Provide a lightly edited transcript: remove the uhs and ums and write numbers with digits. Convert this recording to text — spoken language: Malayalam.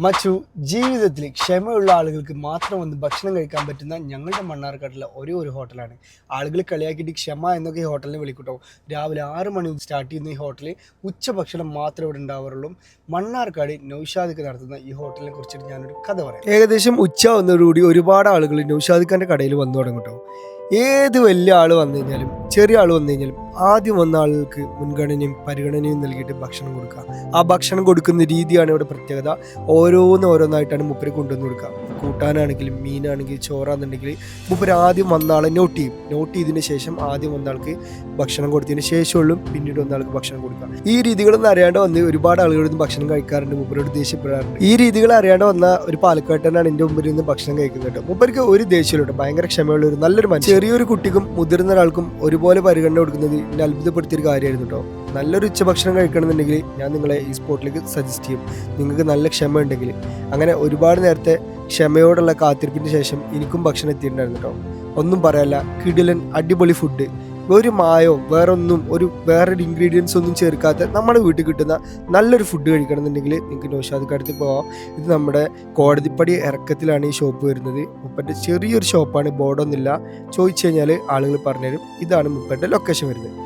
മച്ചു ജീവിതത്തിൽ ക്ഷമയുള്ള ആളുകൾക്ക് മാത്രം വന്ന് ഭക്ഷണം കഴിക്കാൻ പറ്റുന്ന ഞങ്ങളുടെ മണ്ണാർക്കാട്ടിലെ ഒരു ഹോട്ടലാണ്. ആളുകൾ കളിയാക്കിയിട്ട് ക്ഷമ എന്നൊക്കെ ഈ ഹോട്ടലിനെ വിളിക്കട്ടോ. രാവിലെ 6 മണി സ്റ്റാർട്ട് ചെയ്യുന്ന ഈ ഹോട്ടലിൽ ഉച്ചഭക്ഷണം മാത്രമേ ഇവിടെ ഉണ്ടാവാറുള്ളൂ. മണ്ണാർക്കാട് നൗഷാദിക്ക് നടത്തുന്ന ഈ ഹോട്ടലിനെ കുറിച്ചിട്ട് ഞാനൊരു കഥ പറയാം. ഏകദേശം ഉച്ച വന്നതോടുകൂടി ഒരുപാട് ആളുകൾ നൗഷാദിഖാൻ്റെ കടയിൽ വന്നു തുടങ്ങും കേട്ടോ. ഏത് വലിയ ആൾ വന്നു കഴിഞ്ഞാലും ചെറിയ ആൾ വന്നു കഴിഞ്ഞാലും ആദ്യം വന്ന ആളുകൾക്ക് മുൻഗണനയും പരിഗണനയും നൽകിയിട്ട് ഭക്ഷണം കൊടുക്കുക. ആ ഭക്ഷണം കൊടുക്കുന്ന രീതിയാണ് ഇവിടെ പ്രത്യേകത. ഓരോന്നായിട്ടാണ് മൂപ്പര് കൊണ്ടുവന്ന് കൊടുക്കുക. കൂട്ടാനാണെങ്കിലും മീനാണെങ്കിലും ചോറാണെന്നുണ്ടെങ്കിൽ മൂപ്പര് ആദ്യം വന്ന ആളെ നോട്ട് ചെയ്തതിന് ശേഷം ആദ്യം വന്ന ആൾക്ക് ഭക്ഷണം കൊടുത്തതിന് ശേഷമുള്ളൂ പിന്നീട് വന്ന ആൾക്ക് ഭക്ഷണം കൊടുക്കുക. ഈ രീതികളൊന്നും അറിയാണ്ട് വന്ന് ഒരുപാട് ആളുകളിൽ ഭക്ഷണം കഴിക്കാറുണ്ട്, മൂപ്പരോട് ദേഷ്യപ്പെടാറുണ്ട്. ഈ രീതികൾ അറിയാണ്ട് വന്ന ഒരു പാലക്കാട്ടനാണ് എൻ്റെ മുമ്പിൽ നിന്ന് ഭക്ഷണം കഴിക്കുന്നത്. മൂപ്പർക്ക് ഒരു ദേഷ്യമില്ല, ഭയങ്കര ക്ഷമയുള്ള ഒരു നല്ലൊരു മനുഷ്യൻ. ചെറിയൊരു കുട്ടിക്കും മുതിർന്ന ഒരാൾക്കും ഒരുപോലെ പരിഗണന കൊടുക്കുന്നത് എന്നെ അത്ഭുതപ്പെടുത്തിയൊരു കാര്യമായിരുന്നു കേട്ടോ. നല്ലൊരു ഉച്ചഭക്ഷണം കഴിക്കണമെന്നുണ്ടെങ്കിൽ ഞാൻ നിങ്ങളെ ഈ സ്പോട്ടിലേക്ക് സജസ്റ്റ് ചെയ്യും. നിങ്ങൾക്ക് നല്ല ക്ഷമ ഉണ്ടെങ്കിൽ. അങ്ങനെ ഒരുപാട് നേരത്തെ ക്ഷമയോടുള്ള കാത്തിരിപ്പിന് ശേഷം എനിക്കും ഭക്ഷണം എത്തിയിട്ടുണ്ടായിരുന്നു കേട്ടോ. ഒന്നും പറയാല്ല, കിടിലൻ അടിപൊളി ഫുഡ്. ഒരു മായോ വേറൊരു ഇൻഗ്രീഡിയൻസ് ഒന്നും ചേർക്കാത്ത നമ്മുടെ വീട്ടിൽ കിട്ടുന്ന നല്ലൊരു ഫുഡ് കഴിക്കണം എന്നുണ്ടെങ്കിൽ നിങ്ങൾക്ക് നൗഷാദിഖാനത്ത് പോവാം. ഇത് നമ്മുടെ കോടതിപ്പടി ഇറക്കത്തിലാണ് ഈ ഷോപ്പ് വരുന്നത്. മുപ്പൻ്റെ ചെറിയൊരു ഷോപ്പാണ്, ബോർഡൊന്നുമില്ല. ചോദിച്ചു കഴിഞ്ഞാൽ ആളുകൾ പറഞ്ഞുതരും. ഇതാണ് മുപ്പൻ്റെ ലൊക്കേഷൻ വരുന്നത്.